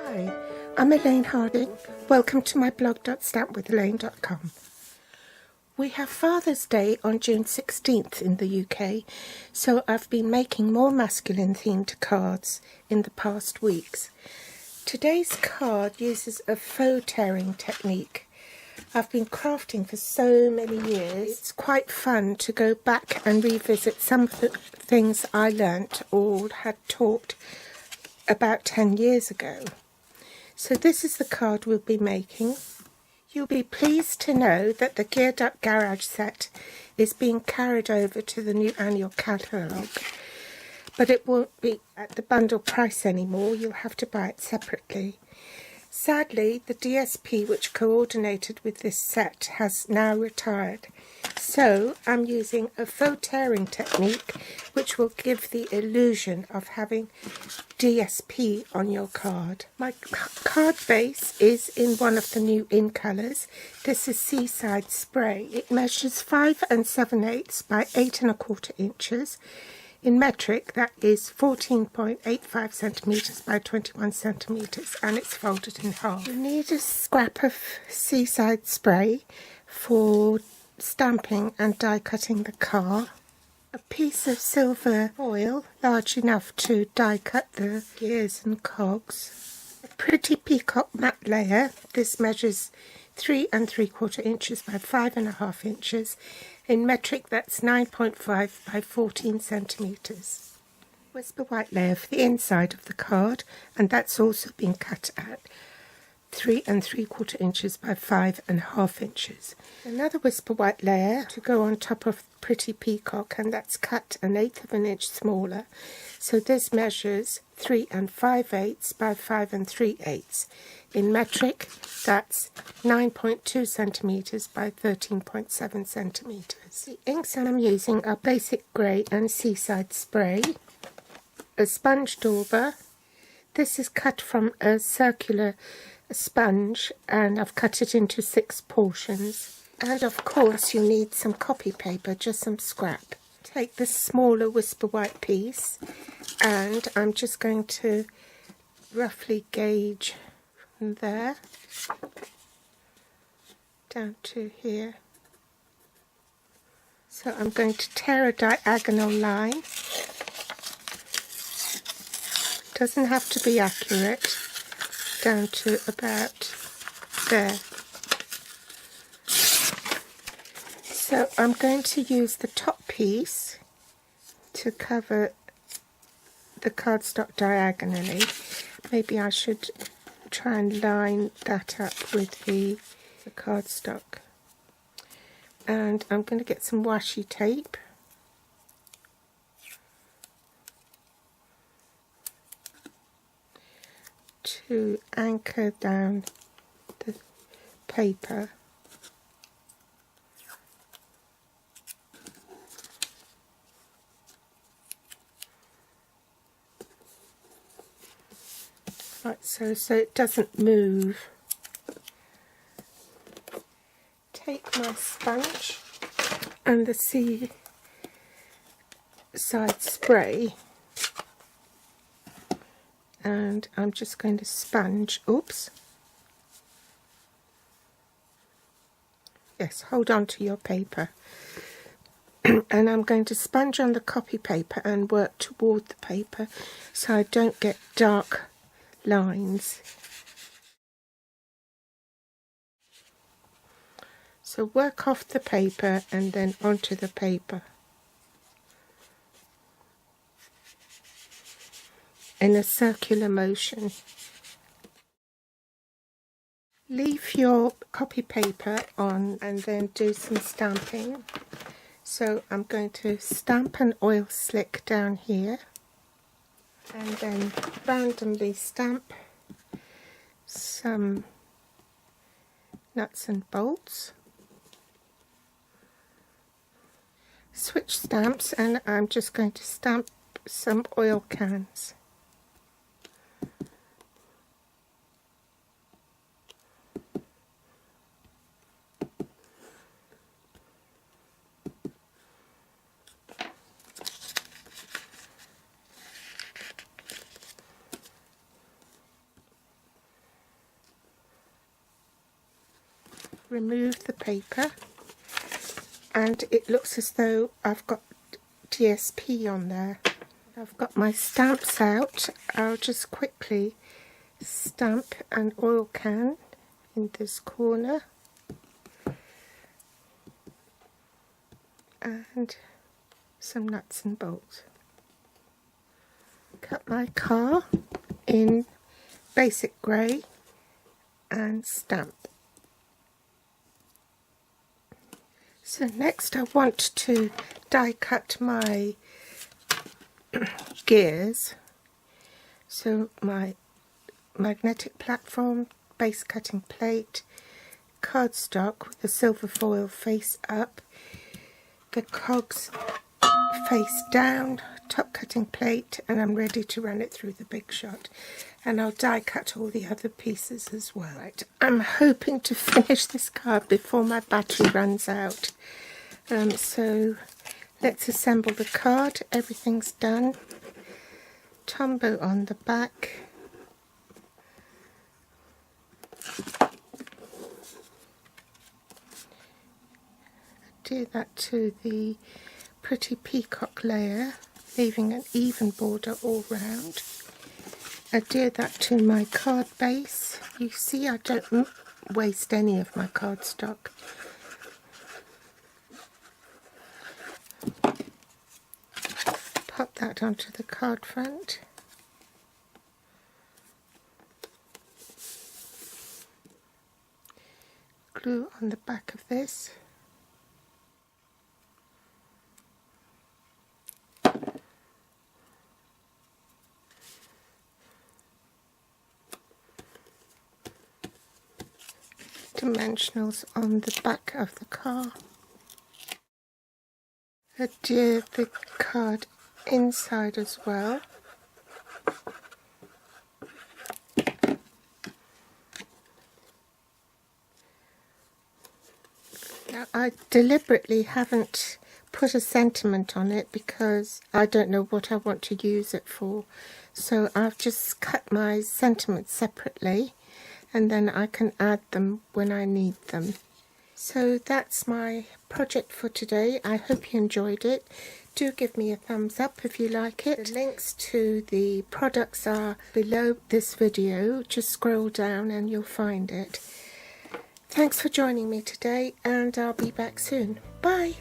Hi, I'm Elaine Harding. Welcome to my blog.stampwithelaine.com. We have Father's Day on June 16th in the UK, so I've been making more masculine themed cards in the past weeks. Today's card uses a faux tearing technique. I've been crafting for so many years. It's quite fun to go back and revisit some of the things I learnt or had taught about 10 years ago. So this is the card we'll be making. You'll be pleased to know that the Geared Up Garage set is being carried over to the new annual catalogue, but it won't be at the bundle price anymore. You'll have to buy it separately. Sadly, the DSP which coordinated with this set has now retired, so I'm using a faux tearing technique which will give the illusion of having DSP on your card. My card base is in one of the new in colours. This is Seaside Spray. It measures 5 7/8 by 8 1/4 inches. In metric, that is 14.85 centimetres by 21 centimetres, and it's folded in half. You need a scrap of Seaside Spray for stamping and die cutting the car, a piece of silver foil large enough to die cut the gears and cogs, a pretty peacock matte layer. This measures 3 3/4 inches by 5 1/2 inches. In metric, that's 9.5 by 14 centimetres. Whisper white layer for the inside of the card, and that's also been cut at 3 3/4 inches by 5 1/2 inches. Another whisper white layer to go on top of pretty peacock, and that's cut 1/8 of an inch smaller. So this measures 3 5/8 by 5 3/8. In metric, that's 9.2 centimetres by 13.7 centimetres. The inks I'm using are Basic Grey and Seaside Spray, a sponge dauber. This is cut from a circular sponge, and I've cut it into 6 portions. And of course you need some copy paper, just some scrap. Take this smaller whisper white piece, and I'm just going to roughly gauge from there down to here. So I'm going to tear a diagonal line. Doesn't have to be accurate, down to about there. So I'm going to use the top piece to cover the cardstock diagonally. Maybe I should try and line that up with the cardstock. And I'm going to get some washi tape. To anchor down the paper. Like so it doesn't move. Take my sponge and the Seaside Spray, and I'm just going to sponge. Oops. Yes, hold on to your paper. And I'm going to sponge on the copy paper and work toward the paper so I don't get dark lines. So work off the paper and then onto the paper in a circular motion. Leave your copy paper on and then do some stamping. So I'm going to stamp an oil slick down here, and then randomly stamp some nuts and bolts. Switch stamps, and I'm just going to stamp some oil cans. remove the paper, and it looks as though I've got DSP on there. I've got my stamps out. I'll just quickly stamp an oil can in this corner and some nuts and bolts. Cut my car in basic grey and stamp. So next I want to die cut my gears. So my magnetic platform, base cutting plate, cardstock with the silver foil face up, the cogs face down, top cutting plate, and I'm ready to run it through the Big Shot. And I'll die cut all the other pieces as well. Right, I'm hoping to finish this card before my battery runs out. So let's assemble the card. Everything's done. Tombow on the back. Do that to the pretty peacock layer, leaving an even border all round. Adhere that to my card base. You see, I don't waste any of my cardstock. Pop that onto the card front. Glue on the back of this. Dimensionals on the back of the car. Adhere the card inside as well. Now, I deliberately haven't put a sentiment on it because I don't know what I want to use it for. So I've just cut my sentiments separately, and then I can add them when I need them. So that's my project for today. I hope you enjoyed it. Do give me a thumbs up if you like it. The links to the products are below this video. Just scroll down and you'll find it. Thanks for joining me today, and I'll be back soon. Bye!